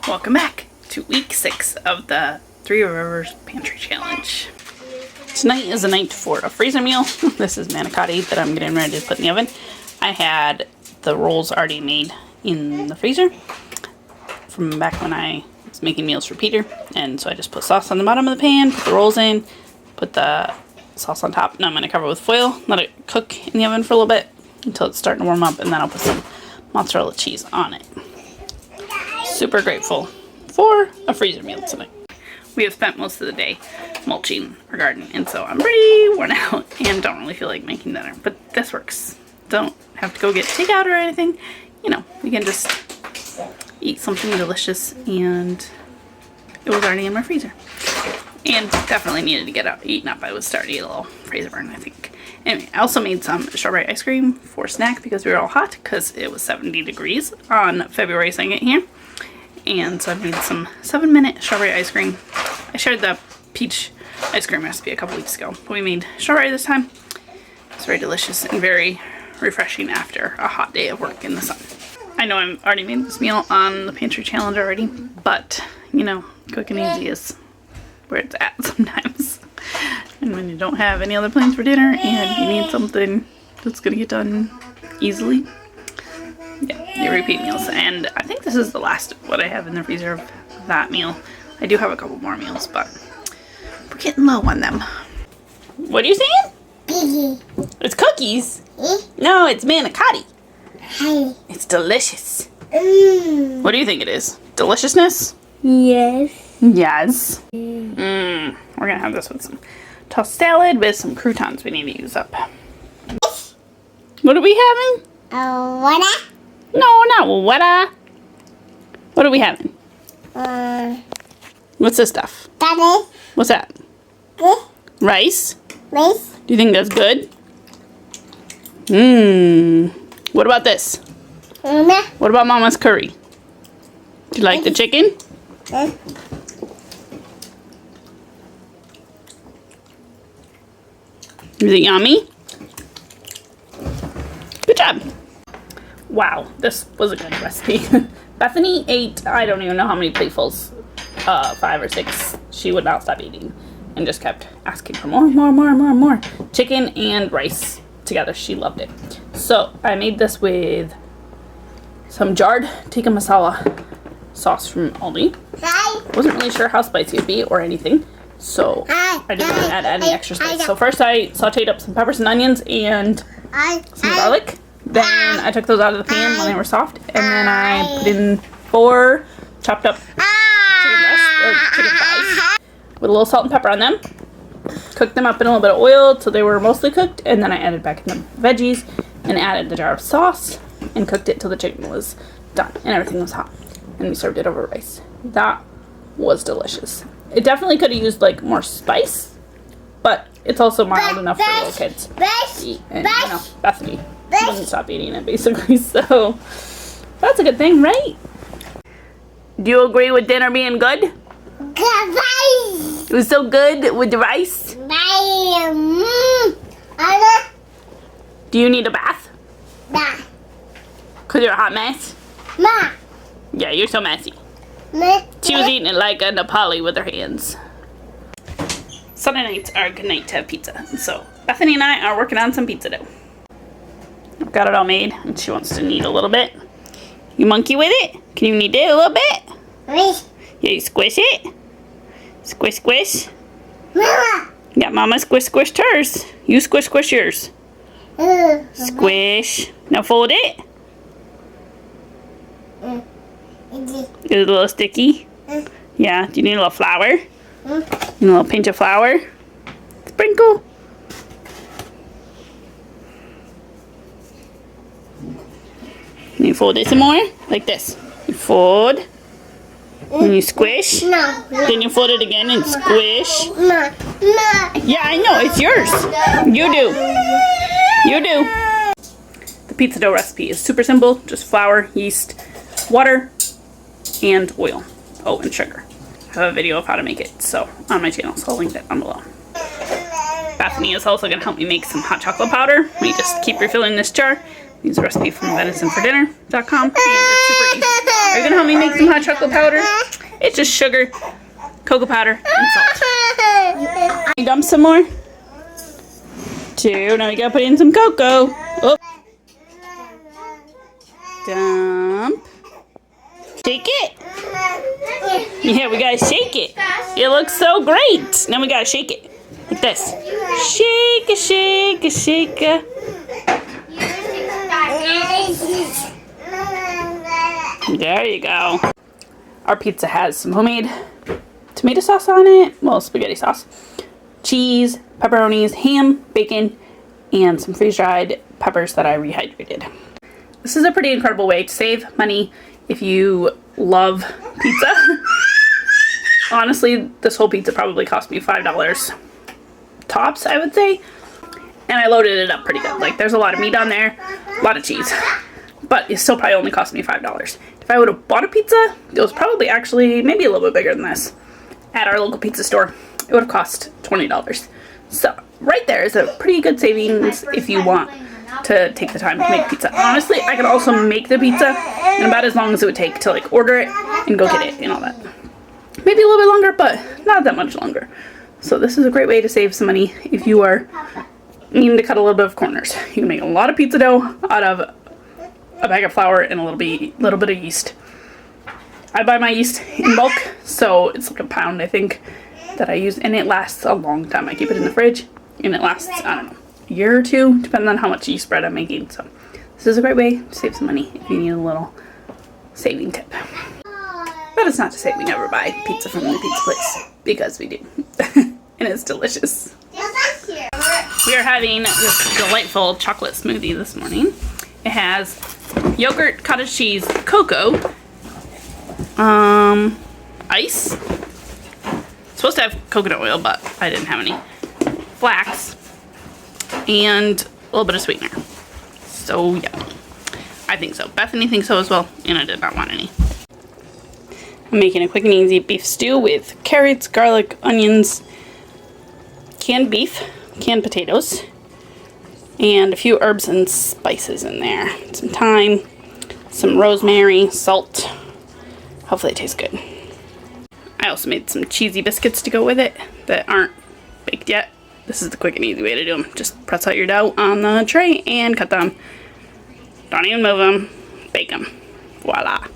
Welcome back to week 6 of the Three Rivers Pantry Challenge. Tonight is the night for a freezer meal. This is manicotti that I'm getting ready to put in the oven. I had the rolls already made in the freezer from back when I was making meals for Peter. And so I just put sauce on the bottom of the pan, put the rolls in, put the sauce on top. Now I'm going to cover it with foil, let it cook in the oven for a little bit until it's starting to warm up, and then I'll put some mozzarella cheese on it. Super grateful for a freezer meal tonight. We have spent most of the day mulching our garden, and so I'm pretty worn out and don't really feel like making dinner, but this works. Don't have to go get takeout or anything. You know, we can just eat something delicious, and it was already in my freezer. And definitely needed to get eaten up. I was starting to eat a little freezer burn, I think. Anyway, I also made some strawberry ice cream for snack because we were all hot because it was 70 degrees on February 2nd here. And so I made some 7-minute strawberry ice cream. I shared the peach ice cream recipe a couple weeks ago. We made strawberry this time. It's very delicious and very refreshing after a hot day of work in the sun. I know I've already made this meal on the Pantry Challenge already, but, you know, cooking easy is where it's at sometimes. And when you don't have any other plans for dinner and you need something that's gonna get done easily, yeah, you repeat meals. And I think this is the last of what I have in the freezer of that meal. I do have a couple more meals, but we're getting low on them. What are you saying? Piggy. It's cookies. No, it's manicotti. Hi. It's delicious. What do you think it is? Deliciousness? Yes. Yes. We're gonna have this with some tossed salad with some croutons we need to use up. What are we having? What? No, not what? What are we having? What's this stuff? Daddy. What's that? Rice? Rice. Do you think that's good? What about this? What about Mama's curry? Do you like the chicken? Is it yummy? Good job. Wow, this was a good recipe. Bethany ate, I don't even know how many platefuls, 5 or 6. She would not stop eating and just kept asking for more. Chicken and rice together. She loved it. So I made this with some jarred tikka masala sauce from Aldi. Wasn't really sure how spicy it'd be or anything, so I didn't want to add any extra spice. So first I sauteed up some peppers and onions and some garlic. Then I took those out of the pan when they were soft, and then I put in 4 chopped up chicken breasts or chicken thighs with a little salt and pepper on them. Cooked them up in a little bit of oil till they were mostly cooked, and then I added back in the veggies and added the jar of sauce and cooked it till the chicken was done and everything was hot. And we served it over rice. That was delicious. It definitely could have used like more spice, but it's also mild enough for little kids to eat. And you know, Bethany wouldn't stop eating it basically, so that's a good thing, right? Do you agree with dinner being good? It was so good with the rice. Do you need a bath? Cause you're a hot mess? Yeah, you're so messy. She was eating it like a Nepali with her hands. Sunday nights are a good night to have pizza. So Bethany and I are working on some pizza dough. I've got it all made, and she wants to knead a little bit. You monkey with it? Can you knead it a little bit? Yeah, you squish it. Squish, squish. Yeah, Mama squish, squish hers. You squish, squish yours. Squish. Now fold it. Is it a little sticky? Yeah. Do you need a little flour? You need a little pinch of flour? Sprinkle. And you fold it some more, like this. You fold, and you squish. Then you fold it again and squish. Yeah, I know, it's yours. You do. The pizza dough recipe is super simple. Just flour, yeast, water, and oil. Oh, and sugar. I have a video of how to make it on my channel, so I'll link that down below. Bethany is also going to help me make some hot chocolate powder. We just keep refilling this jar. Use a recipe from venisonfordinner.com, and it's super easy. Are you gonna help me make some hot chocolate powder? It's just sugar, cocoa powder, and salt. You dump some more? 2. Now you gotta put in some cocoa. Oh. Dump. Shake it. Yeah, we gotta shake it. It looks so great. Now we gotta shake it. Like this. Shake it, shake it, shake it. There you go. Our pizza has some homemade tomato sauce on it. Well, spaghetti sauce. Cheese, pepperonis, ham, bacon, and some freeze-dried peppers that I rehydrated. This is a pretty incredible way to save money if you love pizza. Honestly, this whole pizza probably cost me $5 tops, I would say. And I loaded it up pretty good. Like, there's a lot of meat on there, a lot of cheese. But it still probably only cost me $5. If I would have bought a pizza, it was probably actually maybe a little bit bigger than this at our local pizza store. It would have cost $20. So right there is a pretty good savings if you want to take the time to make pizza. Honestly, I could also make the pizza in about as long as it would take to like order it and go get it and all that. Maybe a little bit longer, but not that much longer. So this is a great way to save some money if you are needing to cut a little bit of corners. You can make a lot of pizza dough out of a bag of flour and a little bit of yeast. I buy my yeast in bulk, so it's like a pound, I think, that I use, and it lasts a long time. I keep it in the fridge, and it lasts, I don't know, a year or 2, depending on how much yeast bread I'm making. So this is a great way to save some money if you need a little saving tip. But it's not to say we never buy pizza from the pizza place, because we do. And it's delicious. We are having this delightful chocolate smoothie this morning. It has yogurt, cottage cheese, cocoa, ice. It's supposed to have coconut oil, but I didn't have any. Flax, and a little bit of sweetener. So yummy. I think so. Bethany thinks so as well, and I did not want any. I'm making a quick and easy beef stew with carrots, garlic, onions, canned beef, canned potatoes, and a few herbs and spices in there. Some thyme, some rosemary, salt. Hopefully it tastes good. I also made some cheesy biscuits to go with it that aren't baked yet. This is the quick and easy way to do them. Just press out your dough on the tray and cut them. Don't even move them. Bake them. Voila.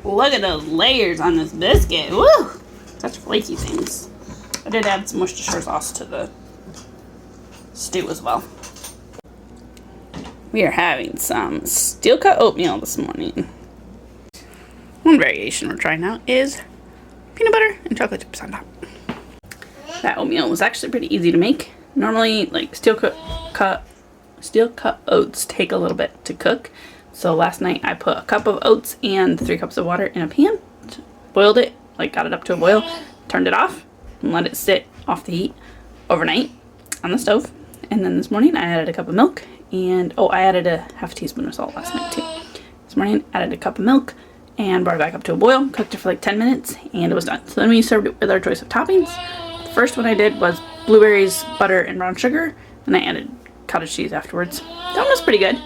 Look at those layers on this biscuit. Woo! Such flaky things. I did add some Worcestershire sauce to the stew as well. We are having some steel cut oatmeal this morning. One variation we're trying out is peanut butter and chocolate chips on top. That oatmeal was actually pretty easy to make. Normally, like steel cut oats take a little bit to cook. So last night I put a cup of oats and 3 cups of water in a pan, boiled it, like got it up to a boil, turned it off, and let it sit off the heat overnight on the stove. And then this morning I added a cup of milk, and I added a half teaspoon of salt last night too. This morning I added a cup of milk and brought it back up to a boil, cooked it for like 10 minutes, and it was done. So then we served it with our choice of toppings. The first one I did was blueberries, butter, and brown sugar, and I added cottage cheese afterwards. That one was pretty good.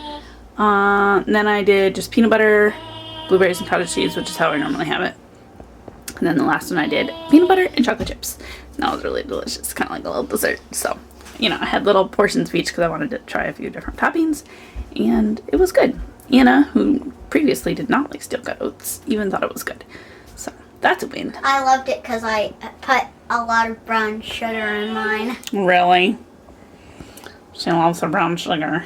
And then I did just peanut butter, blueberries, and cottage cheese, which is how I normally have it. And then the last one I did peanut butter and chocolate chips. And that was really delicious, kind of like a little dessert. So, you know, I had little portions of each because I wanted to try a few different toppings, and it was good. Anna, who previously did not like steel cut oats, even thought it was good. So that's a win. I loved it because I put a lot of brown sugar in mine. Really? She loves the brown sugar.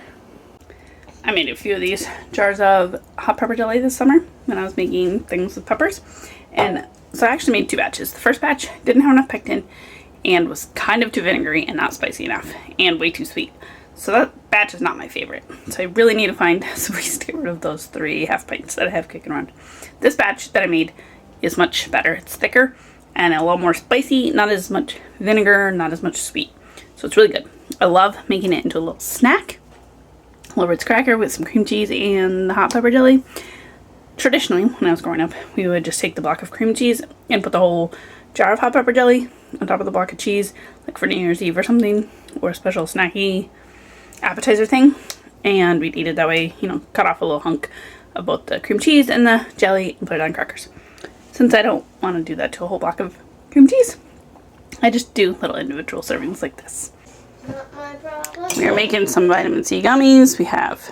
I made a few of these jars of hot pepper jelly this summer when I was making things with peppers. And so I actually made 2 batches. The first batch didn't have enough pectin and was kind of too vinegary and not spicy enough and way too sweet. So that batch is not my favorite. So I really need to find some ways to get rid of those 3 half pints that I have kicking around. This batch that I made is much better. It's thicker and a little more spicy, not as much vinegar, not as much sweet. So it's really good. I love making it into a little snack. A little Ritz cracker with some cream cheese and the hot pepper jelly. Traditionally, when I was growing up, we would just take the block of cream cheese and put the whole jar of hot pepper jelly on top of the block of cheese, like for New Year's Eve or something, or a special snacky appetizer thing, and we'd eat it that way, you know, cut off a little hunk of both the cream cheese and the jelly and put it on crackers. Since I don't want to do that to a whole block of cream cheese, I just do little individual servings like this. We are making some vitamin C gummies. We have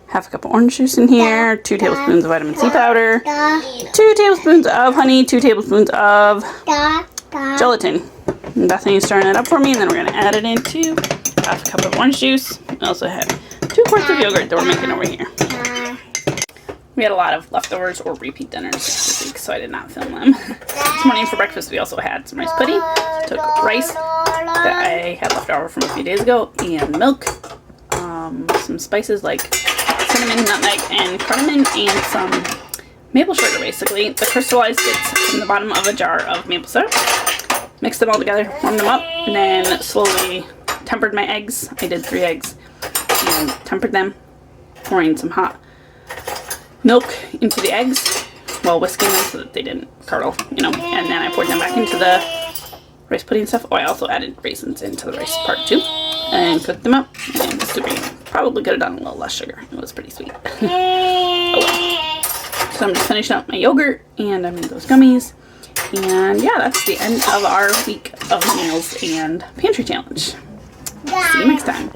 half a cup of orange juice in here, 2 tablespoons of vitamin C powder, 2 tablespoons of honey, 2 tablespoons of gelatin. And Bethany's stirring it up for me, and then we're going to add it into half a cup of orange juice. I also have 2 quarts of yogurt that we're making over here. We had a lot of leftovers or repeat dinners this week, so I did not film them. This morning for breakfast we also had some rice pudding. Took rice that I had left over from a few days ago, and milk, some spices like cinnamon, nutmeg, and cardamom, and some maple sugar basically. The crystallized bits from the bottom of a jar of maple syrup. Mixed them all together, warmed them up, and then slowly tempered my eggs. I did 3 eggs and tempered them, pouring some hot milk into the eggs while whisking them so that they didn't curdle, you know, and then I poured them back into the rice pudding stuff. Oh, I also added raisins into the rice part too, and cooked them up, and super yummy. Probably could have done a little less sugar. It was pretty sweet. Oh well. So I'm just finishing up my yogurt, and I made those gummies, and yeah, that's the end of our week of meals and pantry challenge. See you next time.